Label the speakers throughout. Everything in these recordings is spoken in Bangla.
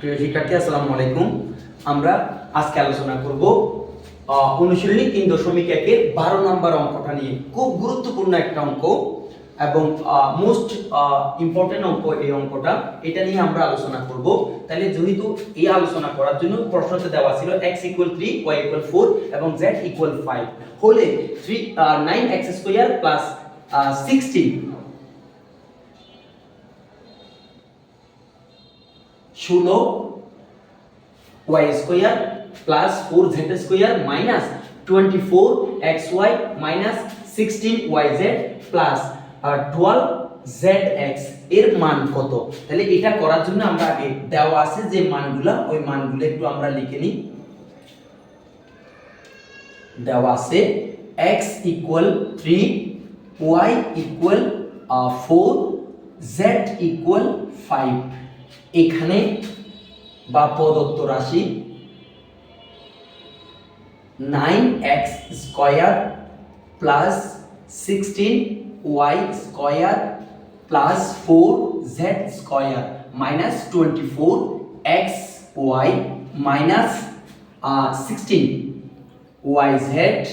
Speaker 1: প্রিয় শিক্ষার্থী আসসালামু আলাইকুম। আমরা আজকে আলোচনা করব অনুশীলনী 3.1 12 নম্বর অঙ্কটা নিয়ে। খুব গুরুত্বপূর্ণ একটা অঙ্ক এবং মোস্ট ইম্পর্টেন্ট অঙ্ক এই অঙ্কটা। এটা নিয়ে আমরা আলোচনা করব। তাহলে যেহেতু এই আলোচনা করার জন্য প্রশ্নতে দেওয়া ছিল x = 3 y = 4 এবং z = 5 হলে 9x² + 16 16 y square plus 4z square minus 24xy minus 16yz plus 12zx এর মান কত? তাহলে এটা করার জন্য আমরা আগে দেওয়া আছে যে মানগুলা, ওই মানগুলো একটু আমরা লিখে নিই। দেওয়া আছে x = 3 y = 4 z = 5। এখানে বা প্রদত্ত রাশি 9x² plus 16y² plus 4z² minus 24xy minus 16yz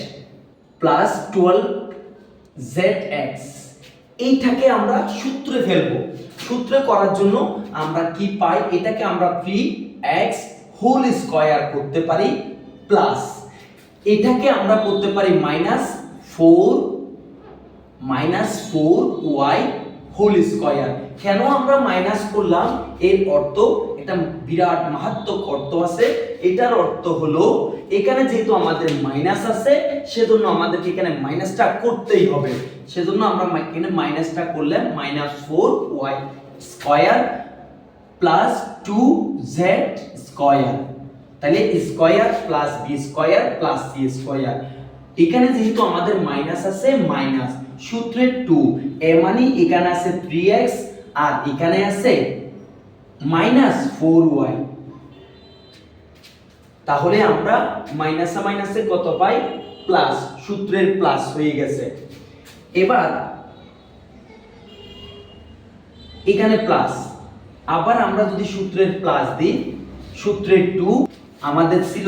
Speaker 1: plus 12zx এইটাকে আমরা সূত্রে ফেলবো। সূত্রে করার জন্য আমরা কি পাই? এটাকে আমরা 3x হোল স্কয়ার করতে পারি প্লাস এটাকে আমরা করতে পারি -4y হোল স্কয়ার। কেন আমরা মাইনাস করলাম? এর অর্থ এটা বিরাট মারাত্মক অর্থ আছে। এটার অর্থ হলো এখানে যেহেতু আমাদের মাইনাস আছে সেজন্য আমাদেরকে এখানে মাইনাসটা করতেই হবে। সেজন্য আমরা এখানে মাইনাসটা করলে -4y স্কয়ার প্লাস 2z তাহলে square plus b square plus c square. এখানে যেহেতু আমাদের মাইনাস আছে মাইনাস সূত্রে 2 এ মানে এখানে আছে 3x আর এখানে আছে -4y। তাহলে আমরা মাইনাসে মাইনাসে কত পাই? প্লাস। সূত্রের প্লাস হয়ে গেছে। এবার এখানে প্লাস, আবার আমরা যদি সূত্রের প্লাস দিই, সূত্রের 2 আমাদের ছিল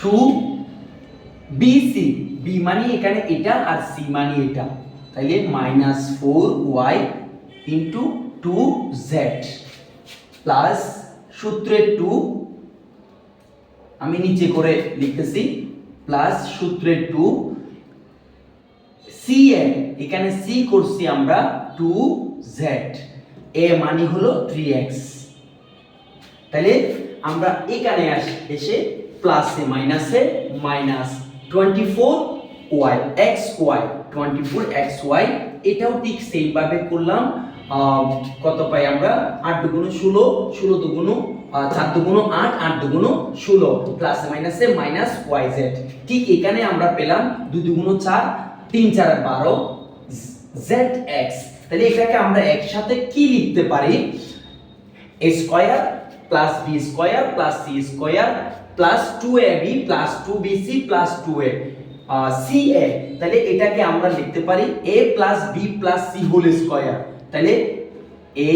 Speaker 1: 2bc, b মানে এখানে এটা আর c মানে এটা, তাইলে -4y * 2z প্লাস সূত্রের 2 আমি নিচে করে লিখতেছি প্লাস সূত্রের 2 cn এখানে c করছি আমরা 2z এ মানে হলো 3x। তাহলে আমরা এখানে এসে প্লাসে মাইনাসে মাইনাস 24xy এটাও ঠিক সেই ভাবে করলাম। কত পাই আমরা? 8 × 16 16 × 2 4 × 8 8 × 16 প্লাসে মাইনাসে মাইনাস yz। ঠিক এখানে আমরা পেলাম 2 × 4 3 × 4 12 zx। তাহলে এটাকে আমরা একসাথে কি লিখতে পারি? a square plus b square plus c square plus 2ab plus 2bc plus 2a ca। তাহলে এটাকে আমরা লিখতে পারি a plus b plus c whole square. তাহলে a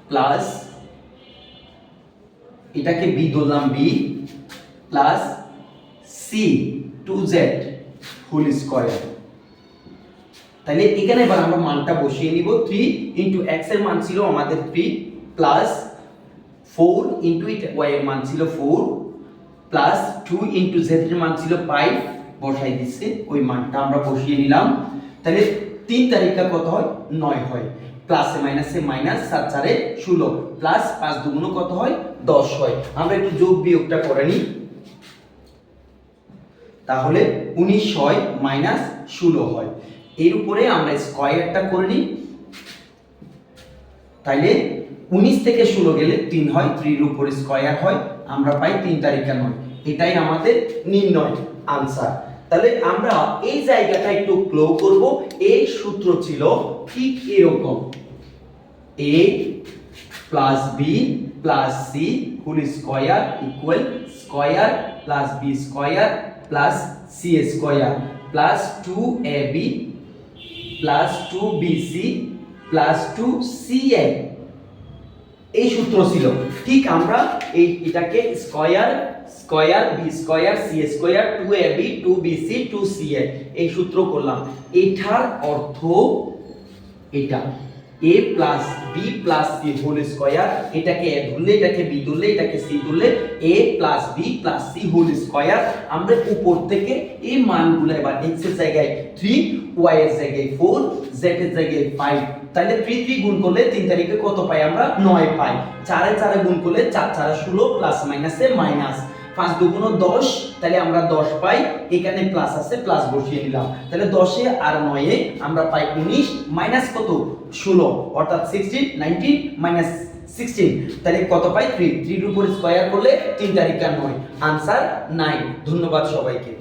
Speaker 1: প্লাস এটাকে b ধরলাম b plus c 2z whole square. তাহলে এখানে এবার আমরা মানটা বসিয়ে নিব। 3 * x এর মান ছিল আমাদের 3 প্লাস 4 * y এর মান ছিল 4 প্লাস 2 * z এর মান ছিল 5 বসাই দিচ্ছে, ওই মানটা আমরা বসিয়ে নিলাম। তাহলে 3 তারিখা কত হয়? 9 হয়। প্লাসে মাইনাসে মাইনাস 7 × 4 = 16 প্লাস 5 × 2 কত হয়? 10 হয়। আমরা একটু যোগ বিয়োগটা করে নিই। তাহলে 19 হয় মাইনাস 16 হয়। এর উপরে আমরা স্কয়ারটা করে নিই। তাইলে 19 থেকে 16 গেলে 3 হয়, 3 এর উপরে স্কয়ার হয়, আমরা পাই 3 তারিখা 9। এটাই আমাদের নির্ণয় আনসার। তাহলে আমরা এই জায়গাটা একটু ক্লো করব। এই সূত্র ছিল ঠিক এরকম a plus b plus c whole square equal square plus b square plus c square plus 2ab plus 2bc plus 2cn এই সূত্র ছিল। ঠিক আমরা এটাকে square B square C square 2ab 2bc 2ca এই সূত্র করলাম। এটার অর্থ এটা a plus b plus c whole square, এটাকে a ধরলে এটাকে b ধরলে এটাকে c ধরলে a plus b plus c whole square. আমরা উপর থেকে এই মানগুলো এবার x এর জায়গায় 3, y এর জায়গায় 4, z এর জায়গায় 5, তাহলে 3 3 গুণ করলে 3 তারিখে কত পাই আমরা 9 পাই। 4 এ 4 গুণ করলে 4 4 16 প্লাস মাইনাসে মাইনাস 5 2 10, তাহলে আমরা 10 পাই। এখানে প্লাস আছে প্লাস বসিয়ে দিলাম, তাহলে 10 এ আর 9 এ আমরা পাই 19 মাইনাস কত 16 অর্থাৎ 16 19 মাইনাস 16, তাহলে কত পাই 3 3 এর উপর স্কয়ার করলে 3 তারিখ 9 आंसर 9। ধন্যবাদ সবাইকে।